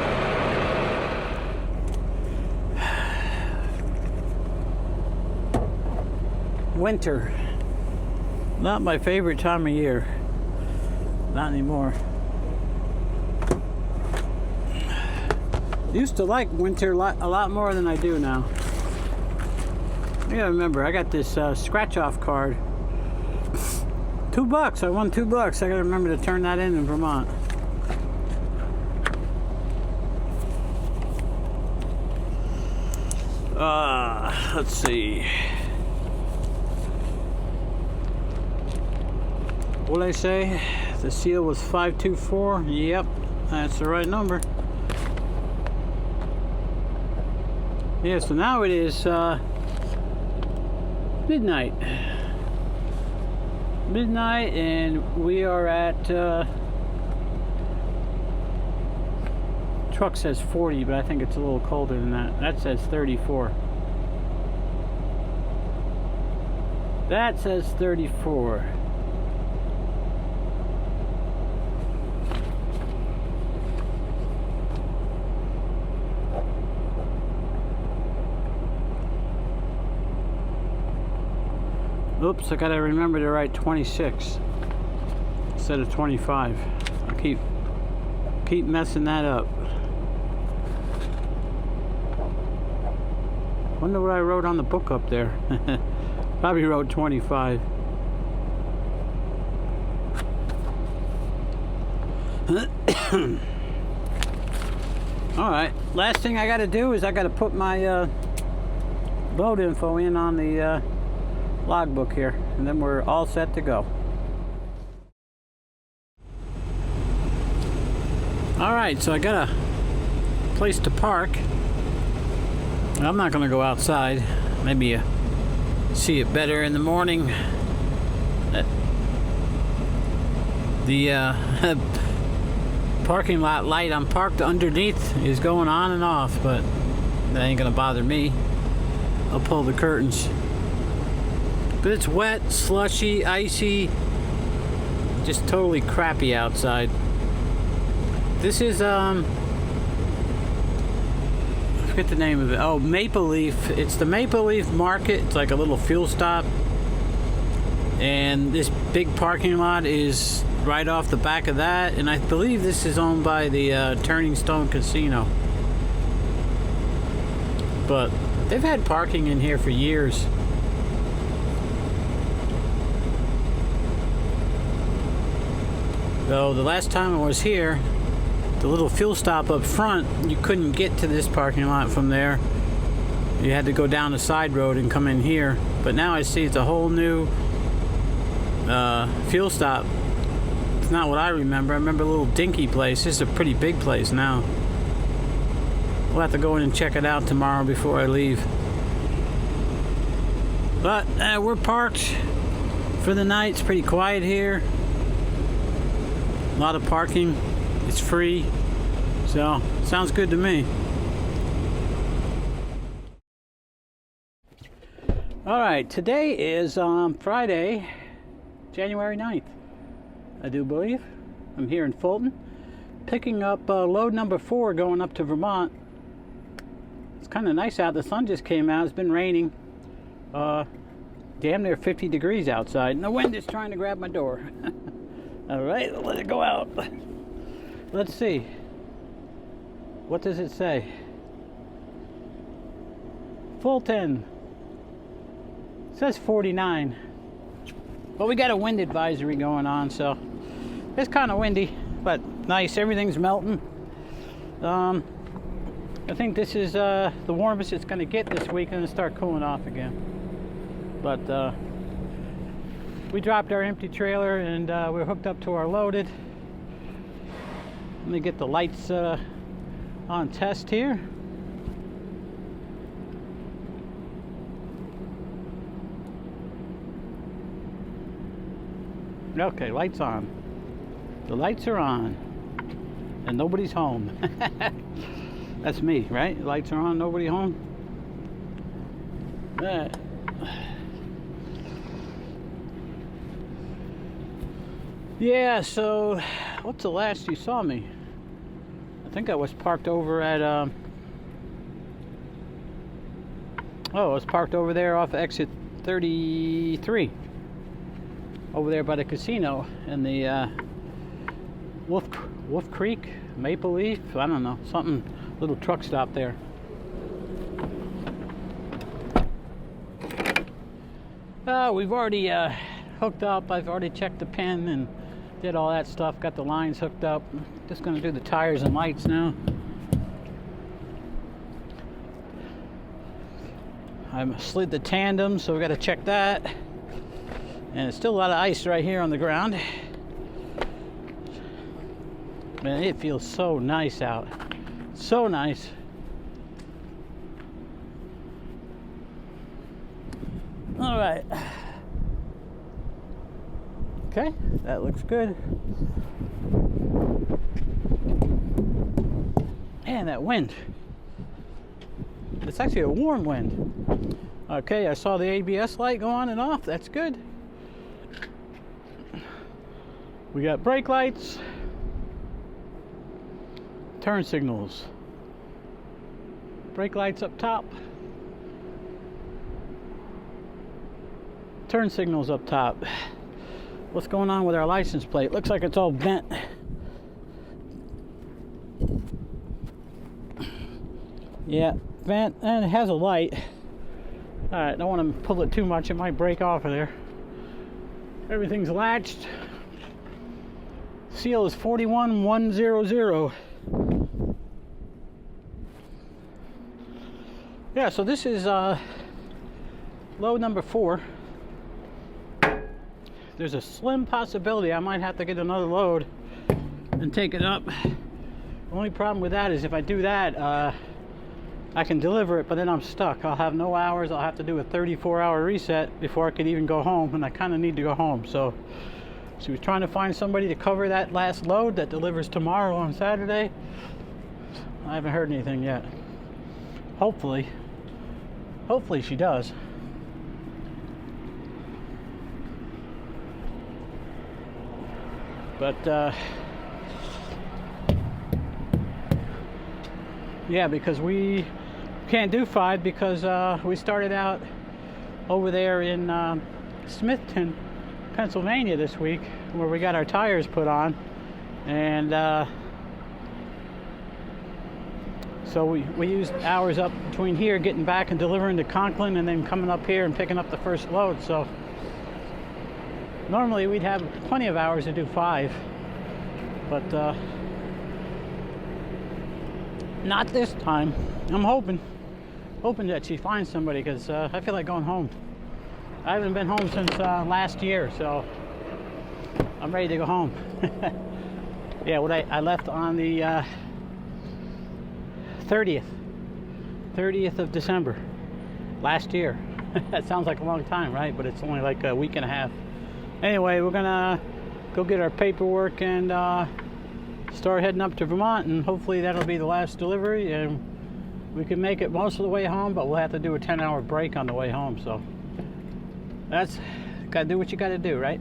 Winter. Not my favorite time of year. Not anymore. Used to like winter a lot more than I do now. You gotta remember, I got this scratch-off card. $2. I won $2. I gotta remember to turn that in Vermont. Let's see. What did I say? The seal was 524. Yep, that's the right number. Yeah, so now it is midnight. Midnight, and we are at truck says 40, but I think it's a little colder than that. That says 34. That says 34. Oops, I gotta remember to write 26 instead of 25. I'll keep messing that up. Wonder what I wrote on the book up there. Probably wrote 25. Alright, last thing I gotta do is I gotta put my load info in on the logbook here, and then we're all set to go. Alright, so I got a place to park. I'm not gonna go outside. Maybe you see it better in the morning. The parking lot light I'm parked underneath is going on and off, but that ain't gonna bother me. I'll pull the curtains. But it's wet, slushy, icy, just totally crappy outside. This is I forget the name of it. Oh, Maple Leaf. It's the Maple Leaf Market. It's like a little fuel stop, and this big parking lot is right off the back of that, and I believe this is owned by the Turning Stone Casino. But they've had parking in here for years. Though the last time I was here, the little fuel stop up front, you couldn't get to this parking lot from there. You had to go down the side road and come in here. But now I see it's a whole new fuel stop. It's not what I remember. I remember a little dinky place. This is a pretty big place now. We'll have to go in and check it out tomorrow before I leave. But we're parked for the night. It's pretty quiet here. A lot of parking. It's free. So, sounds good to me. Alright, today is Friday, January 9th, I do believe. I'm here in Fulton, picking up load number 4 going up to Vermont. It's kind of nice out. The sun just came out. It's been raining. Damn near 50 degrees outside, and the wind is trying to grab my door. Alright, let it go out. Let's see. What does it say? Fulton. It says 49. But we got a wind advisory going on, so it's kind of windy, but nice. Everything's melting. I think this is the warmest it's going to get this week, and it'll start cooling off again. But we dropped our empty trailer, and we're hooked up to our loaded. Let me get the lights on test here. Okay, lights on. The lights are on, and nobody's home. That's me, right? Lights are on, nobody home. Yeah, so what's the last you saw me? I think I was parked over at I was parked over there off exit 33, over there by the casino and the Wolf Creek, Maple Leaf, I don't know, something, little truck stop there. We've already hooked up. I've already checked the pin and did all that stuff, got the lines hooked up. Just gonna do the tires and lights now. I slid the tandem, so we got to check that. And there's still a lot of ice right here on the ground. Man, it feels so nice out. So nice. All right. Okay, that looks good. Man, that wind. It's actually a warm wind. Okay, I saw the ABS light go on and off. That's good. We got brake lights, turn signals, brake lights up top, turn signals up top. What's going on with our license plate? Looks like it's all bent. Yeah, bent, and it has a light. All right, don't want to pull it too much. It might break off of there. Everything's latched. Seal is 41100. Yeah, so this is load number 4. There's a slim possibility I might have to get another load and take it up. The only problem with that is if I do that, I can deliver it, but then I'm stuck. I'll have no hours. I'll have to do a 34-hour reset before I could even go home, and I kind of need to go home. So she was trying to find somebody to cover that last load that delivers tomorrow on Saturday. I haven't heard anything yet. Hopefully she does. But yeah, because we can't do 5 because we started out over there in Smithton, Pennsylvania this week, where we got our tires put on, and so we used hours up between here getting back and delivering to Conklin, and then coming up here and picking up the first load. So normally we'd have plenty of hours to do 5, but not this time. I'm hoping that she finds somebody, because I feel like going home. I haven't been home since last year, so I'm ready to go home. Yeah, I left on the 30th of December last year. That sounds like a long time, right? But it's only like a week and a half. Anyway, we're gonna go get our paperwork and start heading up to Vermont, and hopefully that'll be the last delivery, and we can make it most of the way home, but we'll have to do a 10-hour break on the way home. So that's gotta do what you gotta do, right?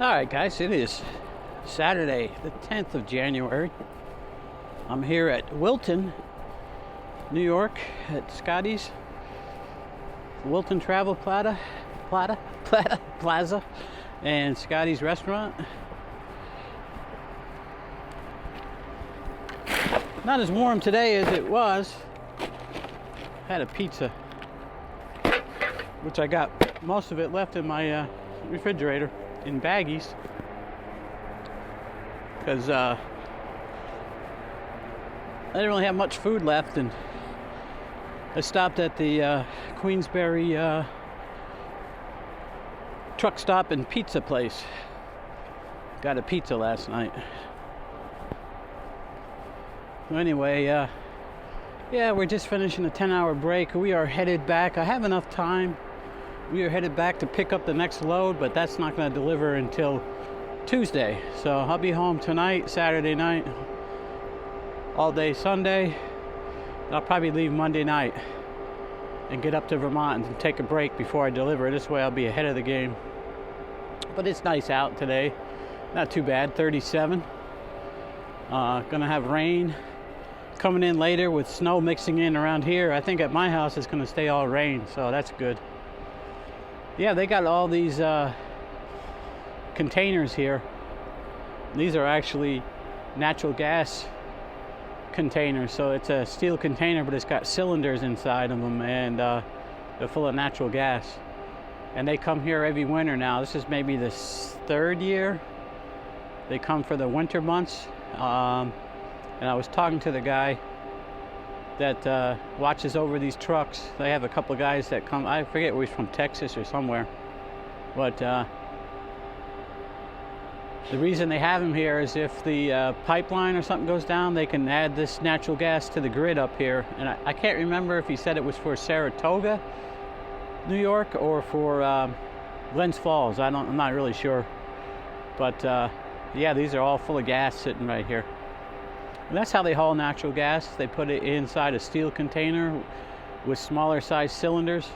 Alright guys, it is Saturday the 10th of January. I'm here at Wilton, New York, at Scotty's Wilton Travel Plaza and Scotty's restaurant. Not as warm today as it was. Had a pizza, which I got most of it left in my refrigerator in baggies, because I didn't really have much food left, and I stopped at the Queensbury truck stop and pizza place. Got a pizza last night. So anyway, yeah, we're just finishing a 10-hour break. We are headed back. I have enough time. We are headed back to pick up the next load, but that's not going to deliver until Tuesday. So I'll be home tonight, Saturday night, all day Sunday. I'll probably leave Monday night and get up to Vermont and take a break before I deliver. This way I'll be ahead of the game. But it's nice out today. Not too bad, 37. Gonna have rain coming in later with snow mixing in around here. I think at my house it's gonna stay all rain, so that's good. Yeah, they got all these containers here. These are actually natural gas container. So it's a steel container, but it's got cylinders inside of them, and they're full of natural gas. And they come here every winter now. This is maybe the third year. They come for the winter months. And I was talking to the guy that watches over these trucks. They have a couple of guys that come, I forget where he's from, Texas or somewhere. But the reason they have him here is if the pipeline or something goes down, they can add this natural gas to the grid up here. And I can't remember if he said it was for Saratoga, New York, or for Glens Falls. I'm not really sure. But yeah, these are all full of gas sitting right here. And that's how they haul natural gas. They put it inside a steel container with smaller size cylinders.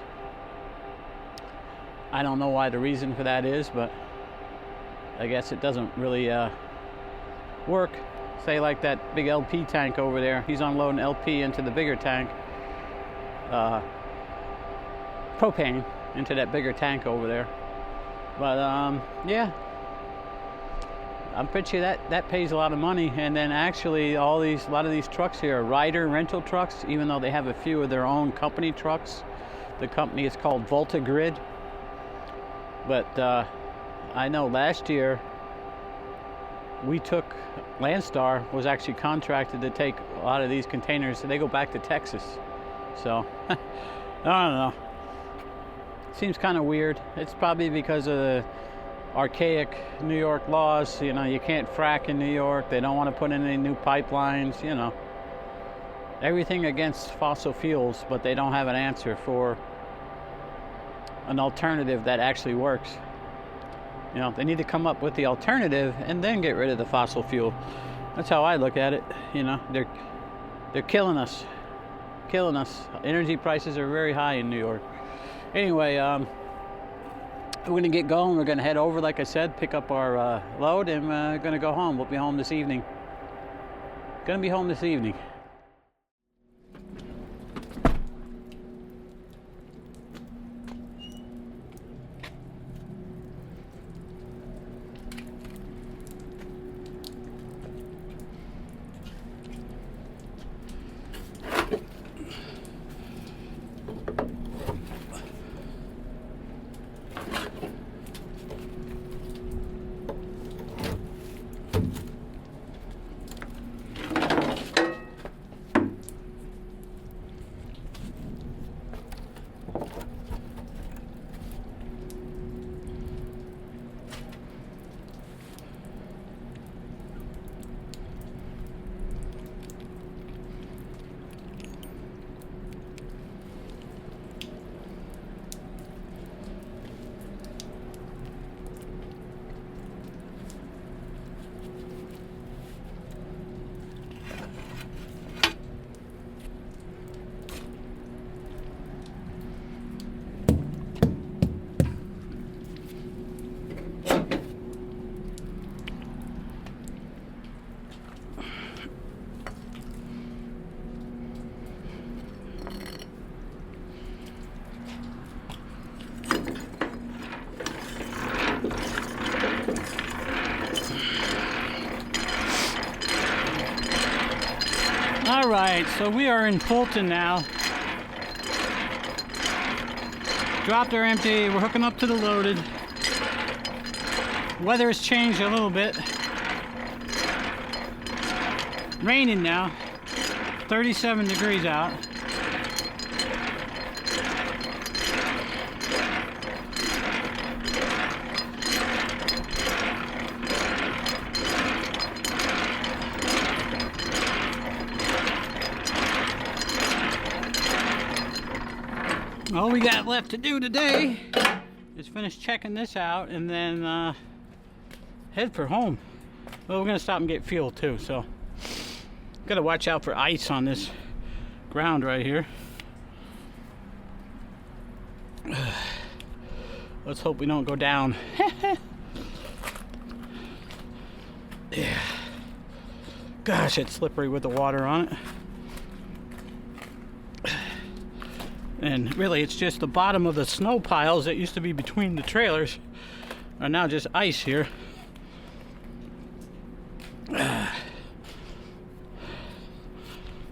I don't know why the reason for that is, but I guess it doesn't really work. Say like that big LP tank over there. He's unloading LP into the bigger tank. Propane into that bigger tank over there. But yeah, I'm pretty sure that pays a lot of money. And then actually a lot of these trucks here are rider rental trucks, even though they have a few of their own company trucks. The company is called Volta Grid. But I know last year Landstar was actually contracted to take a lot of these containers, and they go back to Texas. So I don't know. Seems kind of weird. It's probably because of the archaic New York laws. You know, you can't frack in New York. They don't want to put in any new pipelines, you know. Everything against fossil fuels, but they don't have an answer for an alternative that actually works. You know, they need to come up with the alternative and then get rid of the fossil fuel. That's how I look at it. You know, they're killing us. Energy prices are very high in New York. Anyway, we're going to get going. We're going to head over, like I said, pick up our load, and we're going to go home. We'll be home this evening. All right, so we are in Fulton now. Dropped our empty, we're hooking up to the loaded. Weather has changed a little bit. Raining now, 37 degrees out. All we got left to do today is finish checking this out and then head for home. Well, we're gonna stop and get fuel too, so gotta watch out for ice on this ground right here. Let's hope we don't go down. Yeah. Gosh, it's slippery with the water on it. And really, it's just the bottom of the snow piles that used to be between the trailers are now just ice here.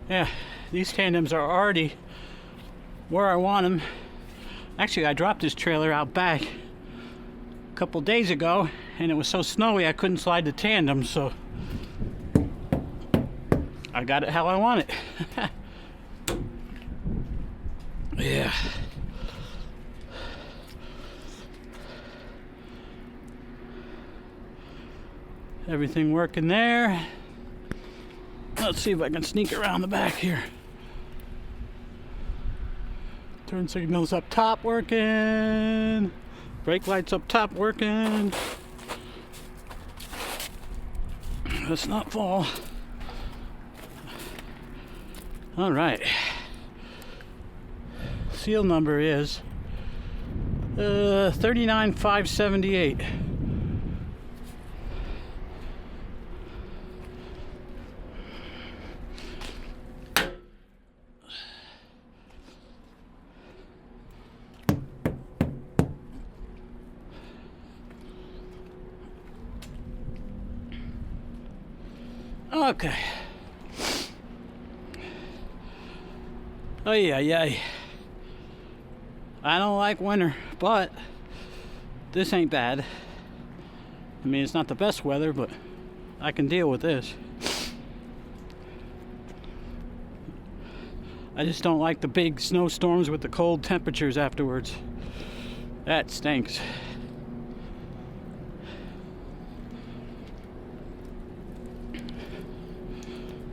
Yeah, these tandems are already where I want them. Actually, I dropped this trailer out back a couple days ago, and it was so snowy I couldn't slide the tandem, so I got it how I want it. Yeah. Everything working there. Let's see if I can sneak around the back here. Turn signals up top working. Brake lights up top working. Let's not fall. All right. Seal number is 39578. Okay. Oh yeah. I don't like winter, but this ain't bad. I mean, it's not the best weather, but I can deal with this. I just don't like the big snowstorms with the cold temperatures afterwards. That stinks.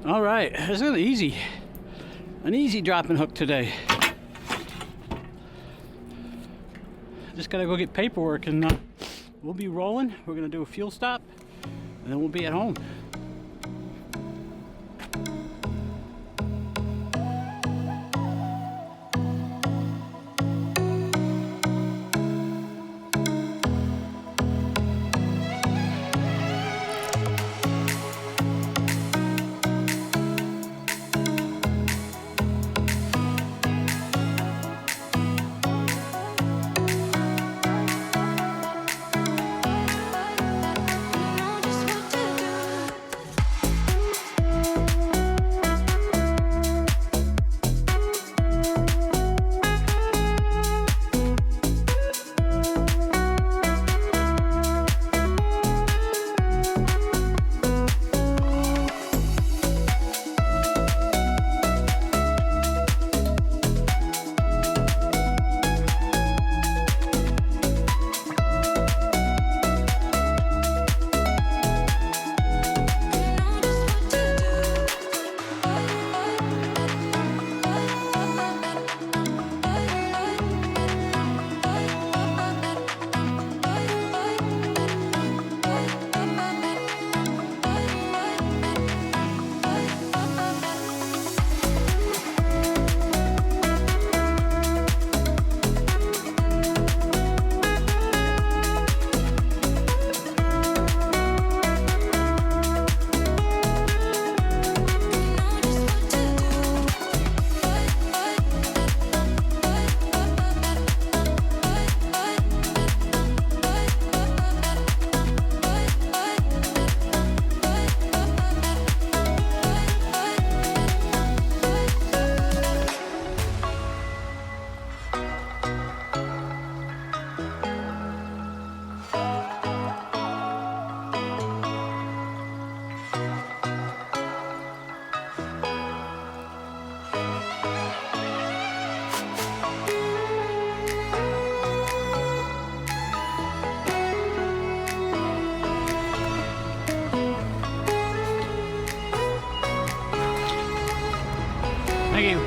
All right, this is an easy dropping hook today. Just gotta go get paperwork and we'll be rolling. We're gonna do a fuel stop and then we'll be at home. Thank you.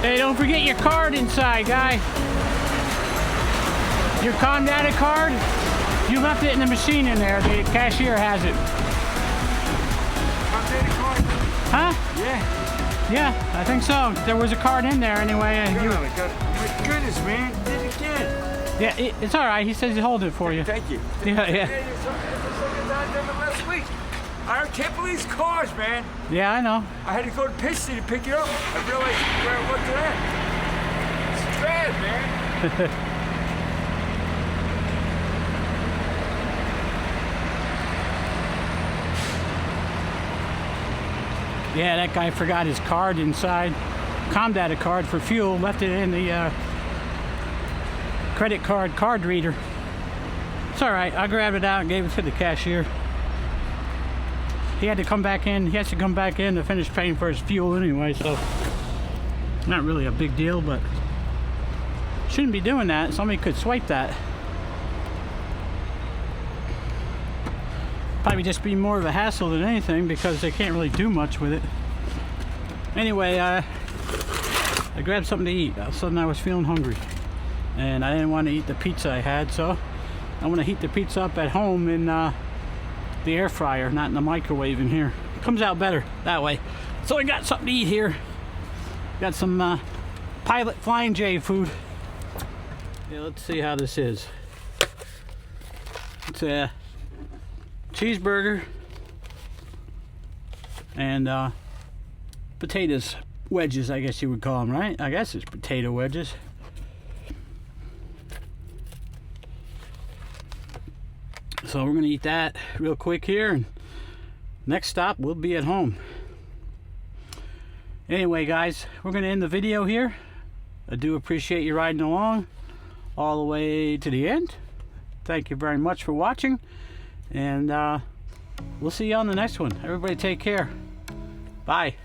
Hey, don't forget your card inside, guy. Your Condata card, you left it in the machine in there. The cashier has it. Condata card? Huh? Yeah. Yeah, I think so. There was a card in there anyway. My goodness, man. You did it again. Yeah, it's all right. He says he'll hold it for you. Thank you. Yeah, yeah. Last week. I can't believe these cars, man. Yeah, I know. I had to go to Pittston to pick it up. I realized where I looked at. It's bad, man. Yeah, that guy forgot his card inside. Comdata card for fuel. Left it in the credit card reader. It's all right. I grabbed it out and gave it to the cashier. He had to come back in. He has to come back in to finish paying for his fuel anyway, so not really a big deal, but shouldn't be doing that. Somebody could swipe that. Probably just be more of a hassle than anything because they can't really do much with it. Anyway, I grabbed something to eat. All of a sudden I was feeling hungry and I didn't want to eat the pizza I had, so I want to heat the pizza up at home in the air fryer, not in the microwave in here. It comes out better that way. So I got something to eat here. Got some Pilot Flying J food. Yeah, let's see how this is. It's a cheeseburger and potatoes wedges, I guess you would call them, right? I guess it's potato wedges. So we're gonna eat that real quick here, and next stop we'll be at home. Anyway guys, we're gonna end the video here. I do appreciate you riding along all the way to the end. Thank you very much for watching, and we'll see you on the next one. Everybody take care. Bye.